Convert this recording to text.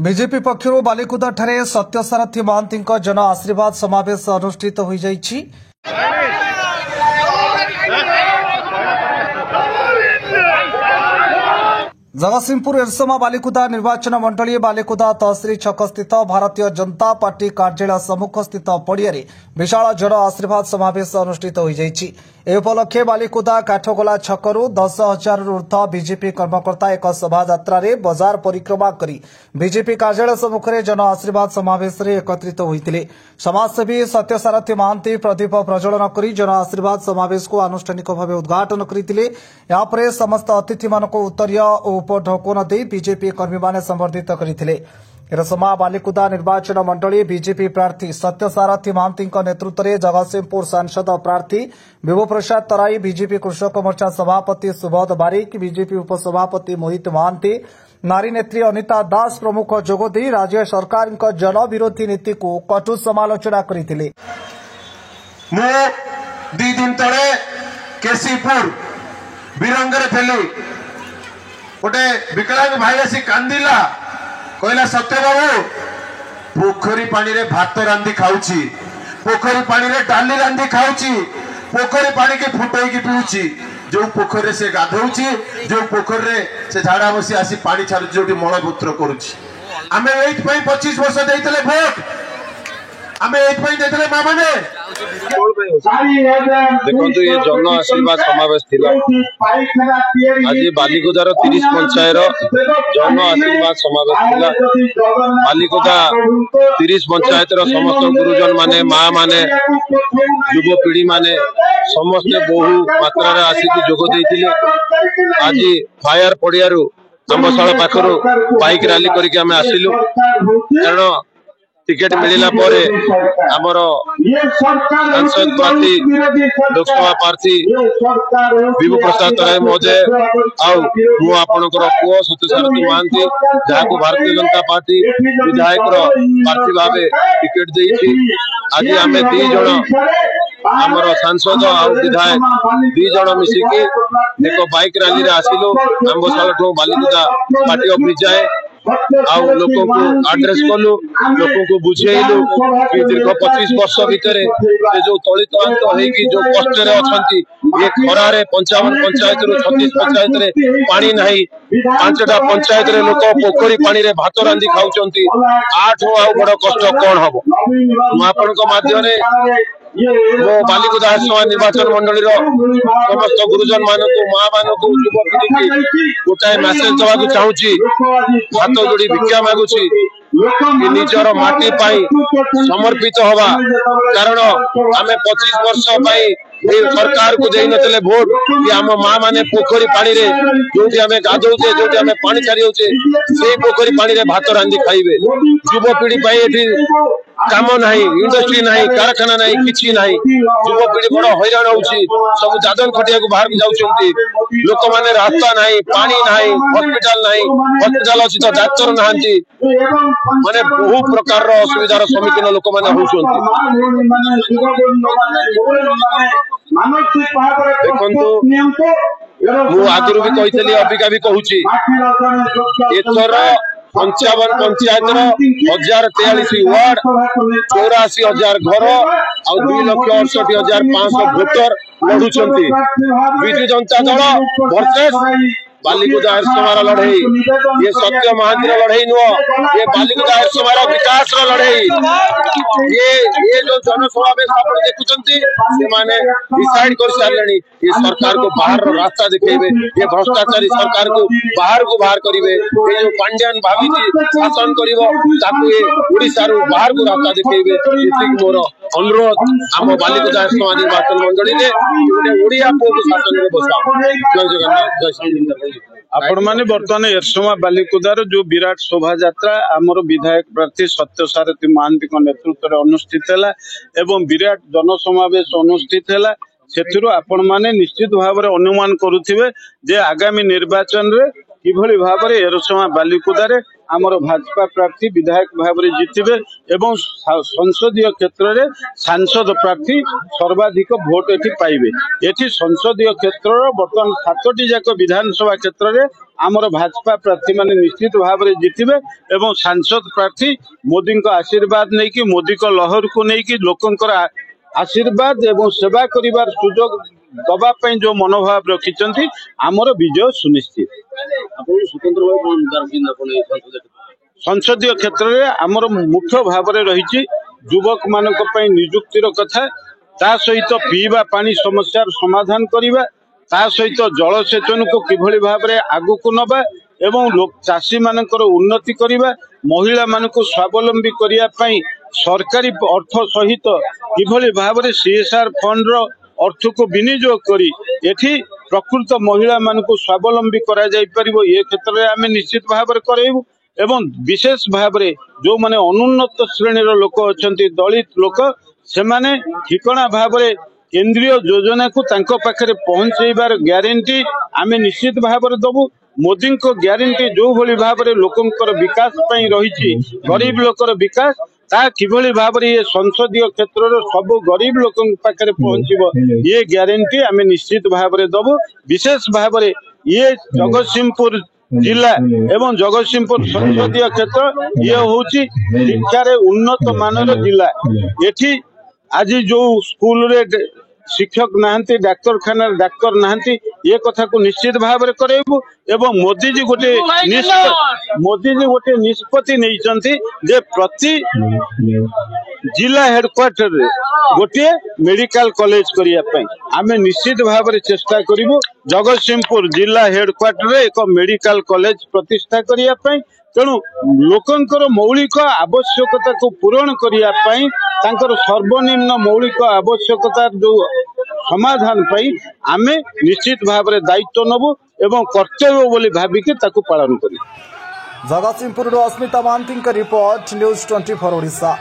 BJP पक्षर Balikuda ठारे सत्यसारथी महांती जन आशीर्वाद समावेश अनुष्ठित हो जाइछि। जगतसिंहपुर एरसमा बालिकुदा निर्वाचन मंडली बालिकुदा तहसील छक स्थित भारतीय जनता पार्टी कार्यालय सम्मुख स्थित पड़िया विशाल जन आशीर्वाद समावेश अनुष्ठित हो जाइछि। ए उपलक्षे बालिकुदा काठगोला छकरू 10,000 ऊर्ध्व बीजेपी कर्मकर्ता एक शोभायात्रा बजार परिक्रमा करी बीजेपी कार्यालय सम्मुखें जन आशीर्वाद समावेश एकत्रित होते। समाजसेवी सत्यसारथी महांती प्रदीप प्रज्वलन कर जन आशीर्वाद समावेश को आनुष्ठानिक भाव उद्घाटन करते। यापर समस्त अतिथि मानक उत्तरीय और उपढौकन दे बीजेपी कर्मी माने संबर्धित करते। एरसमा बालिकुदा निर्वाचन मंडली बीजेपी प्रार्थी सत्यसारथी महांती नेतृत्व में जगतसिंहपुर सांसद प्रार्थी विभु प्रसाद तराई, बीजेपी कृषक मोर्चा सभापति सुबोध बारिक, बीजेपी उपसभापति मोहित महांती, नारी नेत्री अनिता दास प्रमुख जोगदी राज्य सरकार जन विरोधी नीति को कटु समालोचना करते। दी दिन तले केसीपुर बिरंगर थेली गोटे विकलांग भाई आसी कांदिला कहला सत्य बाबू पोखरी पानी रे भात रांधी खाऊची, पोखरी पानी रे डाली रांधी खाऊची, पोखरी पानी के फुटई की पीऊची, जो पोखरी से गाधौची, जो पोखरी रे से झाड़ा बसी आसी पानी छाड़ू जोटी मलमूत्र करूची। आमे एइट पई 25 वर्ष देइतले वोट, आमे एइट पई देइतले मा माने देखो ये जन आशीर्वाद समावेश थिला आज बालिकुदार 30 पंचायत जन आशीर्वाद समावेश थिला। बालिकुदा 30 पंचायत समस्त गुरुजन माने माँ माने युव पीढ़ी माने समस्ते बहु मात्रा रे आसिक जोग देइतिले। आज फायर पड़ियारू आंबशाला पाखरु बाइक रैली करके आमे आसिलु, कारण टिकेट मिलला परे हमर सांसद प्रार्थी लोकसभा प्रार्थी विभु प्रसाद तराई महोदय आउ मु आपनकर पुओ सत्यसारथी महांती जहां भारतीय जनता पार्टी विधायक प्रार्थी भावे टिकेट देइछि। आज आमे 2 जण हमर सांसद आउ विधायक 2 जण मिसिकी एक बाइक रैली रे आसिलु आंबशाला ठो बालिकुदा पार्टी ऑफिस जाए आउ लोकों को एड्रेस कलु, लोकों को बुझेलु कि दीर्घ 25 वर्ष भितर जो तलित अंत होगी जो कष्ट अच्छी ये खरारे 55 पंचायत रु 36 पंचायत रे पानी नहीं, 5टा पंचायत रे लोक पोखरी पानी रे भात रांधी खाउचंती। 8 आउ बड़ कष्ट कौन हम आपन माध्यम वो बालिकुदा निर्वाचन मंडली समस्त गुरुजन मानक माँ मानक युवपीढ़ी की गोटाए मैसेज देवाक चाहूँगी, हाथ जोड़ी भिक्षा मागुची निजर माटी पाई समर्पित हवा, कारण आमे 25 वर्ष सरकार को दे नतले वोट कि आम माँ माने पोखरी पानी रे जोटी आमे गाधौचे जोटी आमे पानी छाड़ी होचे से पोखरी पानी रे भात रांधी खाइबे। युवपीढ़ी पाई एठी काम नहीं, इंडस्ट्री नहीं, कारखाना नहीं, किछि नहीं, युवपीढ़ी बड़ हैरान होउची, सब दादन खटिया को बाहर जाउचंती, लोक माने रास्ता नहीं, पानी नहीं, हॉस्पिटल नहीं, हॉस्पिटल अछि तो डाक्टर नाहंती, माने बहु प्रकार रो असुविधार सम्मुखीन लोक माने होउचंती। देखंतु मु आगुरु भी कहितली अबिका भी कहूची एथर 55 पंचायत 1043 वार्ड 84,000 घर आ 2,68,500 भोटर लड़ुचंती। विजु जनता दल वर्सेस बालिकुदा एरसमार लड़ई, ये सत्य महांती लड़ई नुह, ये बालिकुदा एरसमार विकास लड़ई। ये जो जनसमावेश आप देखुंती से माने डिसाइड कर सारे ये सरकार को बाहर रास्ता दिखेबे, ये भ्रष्टाचारी सरकार को बाहर करिवे, ये जो पांड्यान भाभी शासन करिवो ताकू ये ओडिसा रो बाहर को रास्ता दिखेबे। एतिक मोर अनुरोध आम बालिकुदा एरसमा निर्वाचन मंडली रे गोटे ओडिया पो को शासन रे बसा। जय जगन्नाथ, जय श्री आपण माने वर्तमान एरसमा बालिकुदार जो विराट शोभा यात्रा आमर विधायक प्रार्थी सत्यसारथी महांती नेतृत्व में अनुष्ठित है एवं विराट जनसमावेश अनुष्ठित है। सेथिरु आपण माने निश्चित भाव में अनुमान करुथिबे जे आगामी निर्वाचन रे किभली भाव में एरसमा बालिकुदारे आमर भाजपा प्रार्थी विधायक भाव में जितबे एवं संसदीय क्षेत्र में सांसद प्रार्थी सर्वाधिक भोट एठी पाइबे। एठी संसदीय क्षेत्र बर्तमान 7टी जाक विधानसभा क्षेत्र में आमर भाजपा प्रार्थी माने निश्चित भाव में जितबे एवं सांसद प्रार्थी मोदी को आशीर्वाद नहीं कि मोदी को लहर को नहीं कि लोकंकर आशीर्वाद एवं सेवा करिवार सुजोग दबा पई जो मनोभाव रखिचंती आमर विजय सुनिश्चित। संसदीय क्षेत्र में आमर मुख्य भाव में रही युवक मानक पई नियुक्तिर कथा ता सहित पीवा पानी समस्या समाधान करिबा ता सहित जलसेचन को किभली भाव में आगु को नबा एवं लोक चाषी मानकर उन्नति करिबा महिला मानक स्वावलंबी करिया पई सरकारी अर्थ सहित किभली भाव में सीएसआर फंड रो अर्थ को विनियोग करी एठी प्रकृत महिला मानक स्वावलंबी करा जाय परिबो ये क्षेत्र में आमे निश्चित भाव में करैबु एवं विशेष भाव में जो माने अनुन्नत श्रेणी रो लोक अछंती दलित लोक से माने ठिकणा भाव में केंद्रीय योजना को तांको पाखरे पहुंचेबार ग्यारंटी आमे निश्चित भाव में दबु मोदी को ग्यारंटी जो भली भाव में लोकंकर विकास पई रही गरीब लोकर विकास ता किभली भाव में ये संसदीय क्षेत्र सब गरीब लोक पाखरे पहुंचबो ये ग्यारंटी आमे निश्चित भाव में दबु विशेष भाव में ये जगतसिंहपुर जिला एवं जगतसिंहपुर संसदीय क्षेत्र ये होची शिक्षार उन्नत मानर जिला एठी आज जो स्कूल रे शिक्षक नहांती डाक्तरखाना डाक्तर नहांती ये कथा को निश्चित भाव में करेबु एवं मोदी जी गोटे निष्पत्ति नहीं जे प्रति जिला हेडक्वार्टर रे गोटे मेडिकल कॉलेज करिया पई आमे निश्चित भाव में चेष्टा करिबु जगतसिंहपुर जिला हेडक्वार्टर रे एक मेडिकल कॉलेज प्रतिष्ठा करिया पई तेणु लोकंकर मौलिक आवश्यकता को पूरण करिया पई तांकर सर्वनिम्न मौलिक आवश्यकता जो समाधान पाई आमे निश्चित भाव में दायित्व नबु एवं कर्तव्य बोली भाविकी ताकू पालन करी। जगतसिंहपुर अस्मिता महांती रिपोर्ट न्यूज 24 ओडिशा।